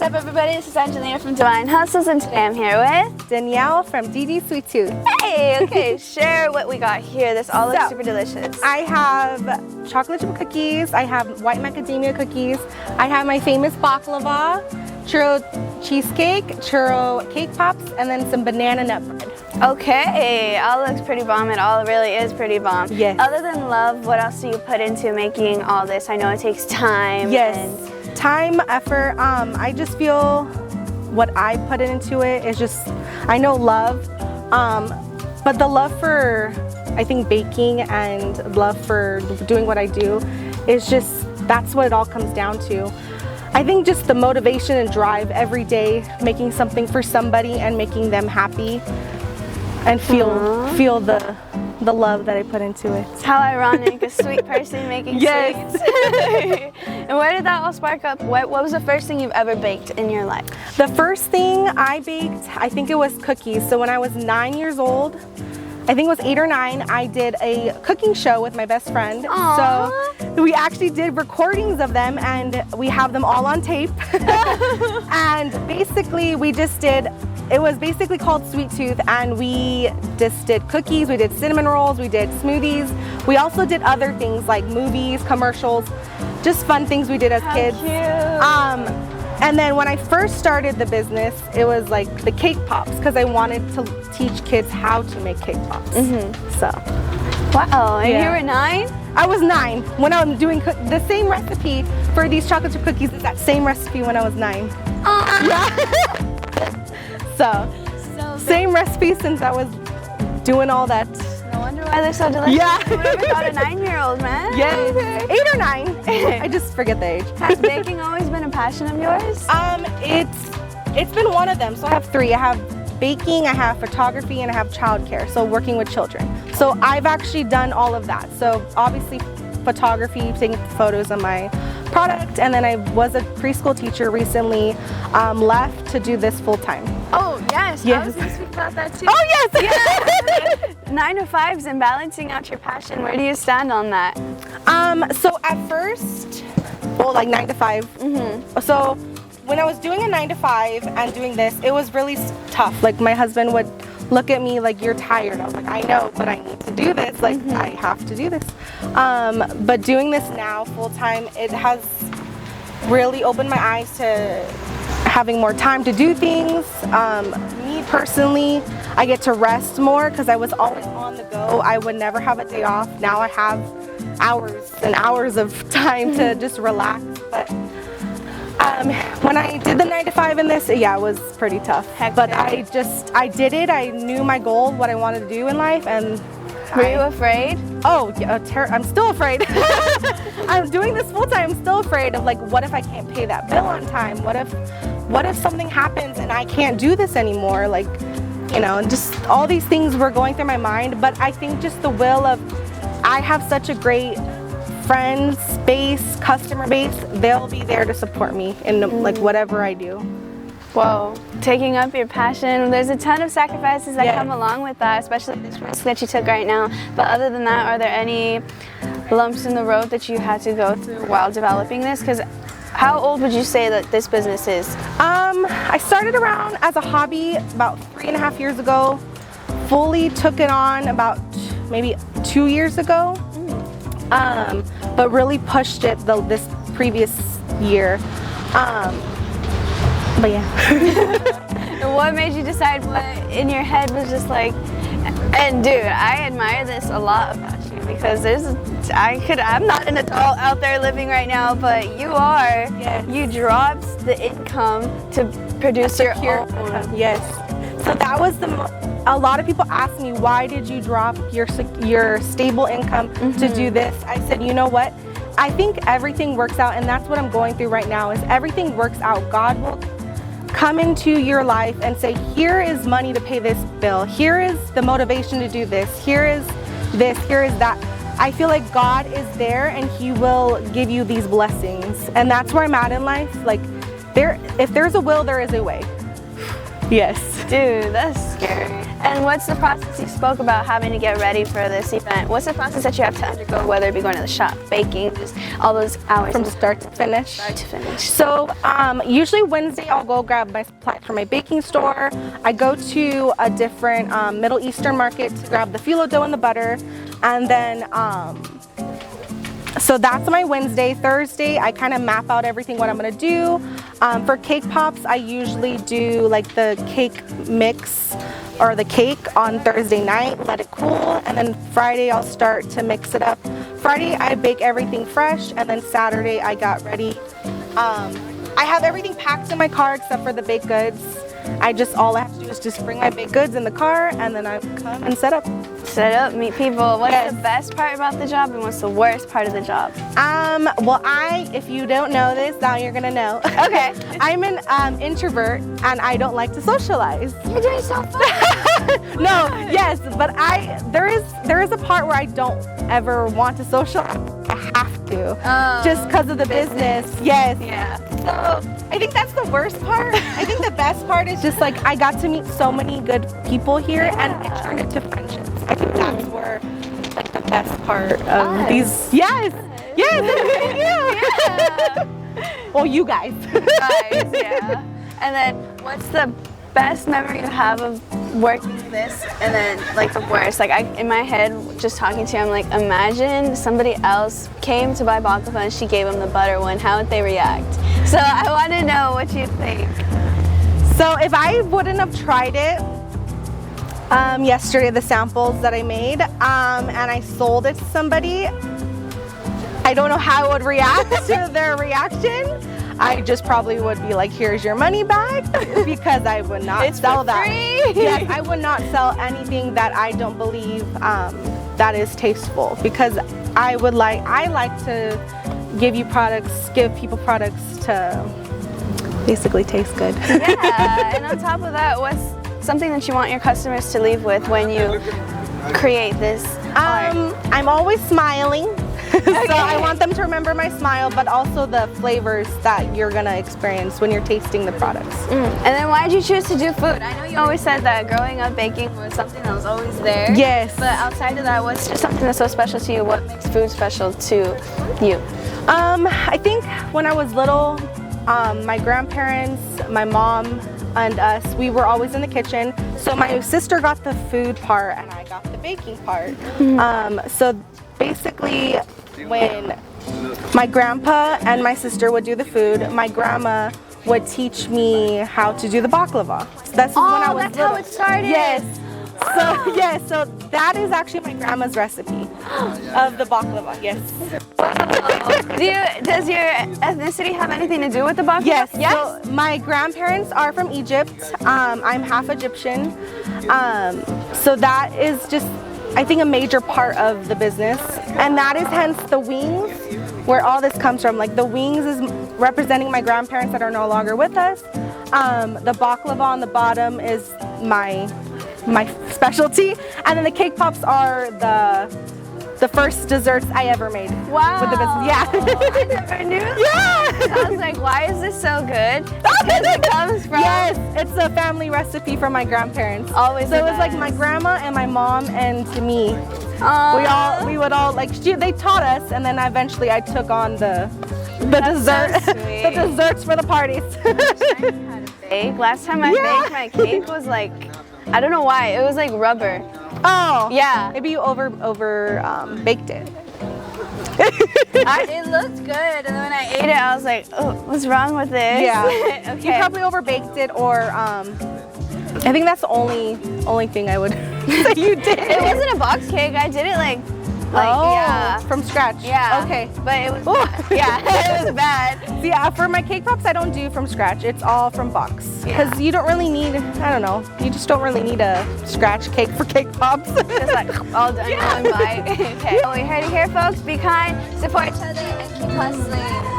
up, everybody? This is Angelina from Divine Hustles, and today I'm here with Danielle from Dede Sweet Tooth. Hey, okay, share what we got here. This all looks super delicious. I have chocolate chip cookies, I have white macadamia cookies, I have my famous baklava, churro cheesecake, churro cake pops, and then some banana nut bread. Okay, all looks pretty bomb. It all really is pretty bomb. Yes. Other than love, what else do you put into making all this? I know it takes time. Yes. Time, effort. I just feel what I put into it is just, I know love, but the love for, I think, baking and love for doing what I do is just, that's what it all comes down to. I think just the motivation and drive every day, making something for somebody and making them happy and feel the love that I put into it. It's how ironic, a sweet person making Yes. sweets. And where did that all spark up? What was the first thing you've ever baked in your life? The first thing I baked, I think it was cookies. So when I was 9 years old, I think it was 8 or 9, I did a cooking show with my best friend. Aww. So we actually did recordings of them and we have them all on tape. And basically we just did, it was basically called Sweet Tooth, and we just did cookies, we did cinnamon rolls, we did smoothies. We also did other things like movies, commercials, just fun things we did as kids. Cute. And then when I first started the business, it was like the cake pops, because I wanted to teach kids how to make cake pops. So. Wow, and Yeah. you were 9? I was 9 when I was doing the same recipe for these chocolate chip cookies. Is that same recipe when I was 9. Yeah. So same recipe since I was doing all that. No wonder why they're so delicious. Yeah. Who ever thought a 9-year-old, man? Yes. 8 or 9. I just forget the age. Has baking always been a passion of yours? It's been one of them. So I have 3. I have baking, I have photography, and I have childcare. So working with children. So I've actually done all of that. So obviously photography, taking photos of my product, and then I was a preschool teacher recently, left to do this full time. Oh, yes. I Yes. was going to speak about that too. Oh yes! 9 to 5s and balancing out your passion. Where do you stand on that? So at first, well, like 9 to 5. So when I was doing a 9 to 5 and doing this, it was really tough. Like my husband would look at me like, you're tired. I was like, I know, but I need to do this. Like I have to do this. But doing this now full time, it has really opened my eyes to having more time to do things. Me personally, I get to rest more because I was always on the go. I would never have a day off. Now I have hours and hours of time to just relax. But when I did the 9 to 5 in this, yeah, it was pretty tough. But I did it. I knew my goal, what I wanted to do in life, and Were you afraid? Oh, yeah, I'm still afraid. I'm doing this full time. I'm still afraid of, like, what if I can't pay that bill on time? What if something happens and I can't do this anymore? Like, you know, just all these things were going through my mind. But I think just the will of, I have such a great friends base, customer base. They'll be there to support me in like whatever I do. Whoa, taking up your passion. There's a ton of sacrifices that come along with that, especially this risk that you took right now. But other than that, are there any lumps in the road that you had to go through while developing this? Because how old would you say that this business is? I started around as a hobby about 3.5 years ago. Fully took it on about maybe 2 years ago. But really pushed it this previous year. But yeah. And what made you decide, what in your head was just like, and dude, I admire this a lot about you, because I'm not an adult out there living right now, but you are. Yes. You dropped the income to produce your own. Yes. So that was a lot of people ask me, why did you drop your stable income to do this? I said, you know what? I think everything works out, and that's what I'm going through right now, is everything works out. God will come into your life and say, here is money to pay this bill. Here is the motivation to do this. Here is this, here is that. I feel like God is there and He will give you these blessings. And that's where I'm at in life. Like, if there's a will, there is a way. Yes. Dude, that's scary. And what's the process you spoke about having to get ready for this event? What's the process that you have to undergo, whether it be going to the shop, baking, just all those hours? From start to finish. Start to finish. So usually Wednesday I'll go grab my supplies from my baking store. I go to a different Middle Eastern market to grab the phyllo dough and the butter. And then, so that's my Wednesday. Thursday, I kind of map out everything, what I'm gonna do. For cake pops, I usually do like the cake mix or the cake on Thursday night, let it cool, and then Friday I'll start to mix it up. Friday I bake everything fresh, and then Saturday I got ready. I have everything packed in my car except for the baked goods. All I have to do is just bring my baked goods in the car, and then I come and set up. Set up, meet people. What's the best part about the job, and what's the worst part of the job? Well, if you don't know this, now you're gonna know. Okay. I'm an introvert, and I don't like to socialize. You're doing so fun. No, yes, but there is a part where I don't ever want to socialize. I have to, just because of the business. Yes. Yeah. So I think that's the worst part. I think the best part is just like I got to meet so many good people here, and it turned into friendships. I think that's where like the best part of these. Yes. Yeah. Well, you guys. Guys, yeah. And then what's the best memory you have of working this, and then like the worst? Like in my head, just talking to you, I'm like, imagine somebody else came to buy baklava and she gave them the butter one. How would they react? So I want to know what you think. So if I wouldn't have tried it yesterday, the samples that I made, and I sold it to somebody, I don't know how I would react to their reaction. I just probably would be like, here's your money back, because I would not sell that. Yes, I would not sell anything that I don't believe that is tasteful, because I like to give people products to basically taste good. Yeah, and on top of that, what's something that you want your customers to leave with when you create this art? I'm always smiling. So I want them to remember my smile, but also the flavors that you're gonna experience when you're tasting the products. And then why did you choose to do food? I know you always said that growing up baking was something that was always there. Yes. But outside of that, what's just something that's so special to you? What makes food special to you? I think when I was little, my grandparents, my mom, and us, we were always in the kitchen. So my sister got the food part and I got the baking part. So basically, when my grandpa and my sister would do the food, my grandma would teach me how to do the baklava. So that's when I was that's little. how it started. Yes. So yes, so that is actually my grandma's recipe of the baklava. Yes. Does your ethnicity have anything to do with the baklava? Yes. So my grandparents are from Egypt. I'm half Egyptian. So that is just, I think, a major part of the business, and that is hence the wings, where all this comes from. Like the wings is representing my grandparents that are no longer with us. The baklava on the bottom is my specialty, and then the cake pops are the first desserts I ever made. Wow. With the business. Yeah. I never knew that. Yeah. I was like, why is this so good? Because it comes from... Yes, it's a family recipe from my grandparents. Always. So it was like my grandma and my mom and me. We would all like, they taught us, and then eventually I took on the dessert, so the desserts for the parties. Last time I baked my cake was like, I don't know why, it was like rubber. Oh. Yeah. Maybe you over baked it. It looked good, and then when I ate it, I was like, oh, what's wrong with this? Yeah. Okay. You probably overbaked it, or I think that's the only thing I would say you did. It wasn't a box cake. I did it like yeah, from scratch. Yeah. Okay. But it was it was bad. So yeah, for my cake pops, I don't do from scratch. It's all from box, because you don't really need, I don't know, you just don't really need a scratch cake for cake pops. Just like all done in one bite. Okay. Well, we heard it here, folks. Be kind, support each other, and keep hustling.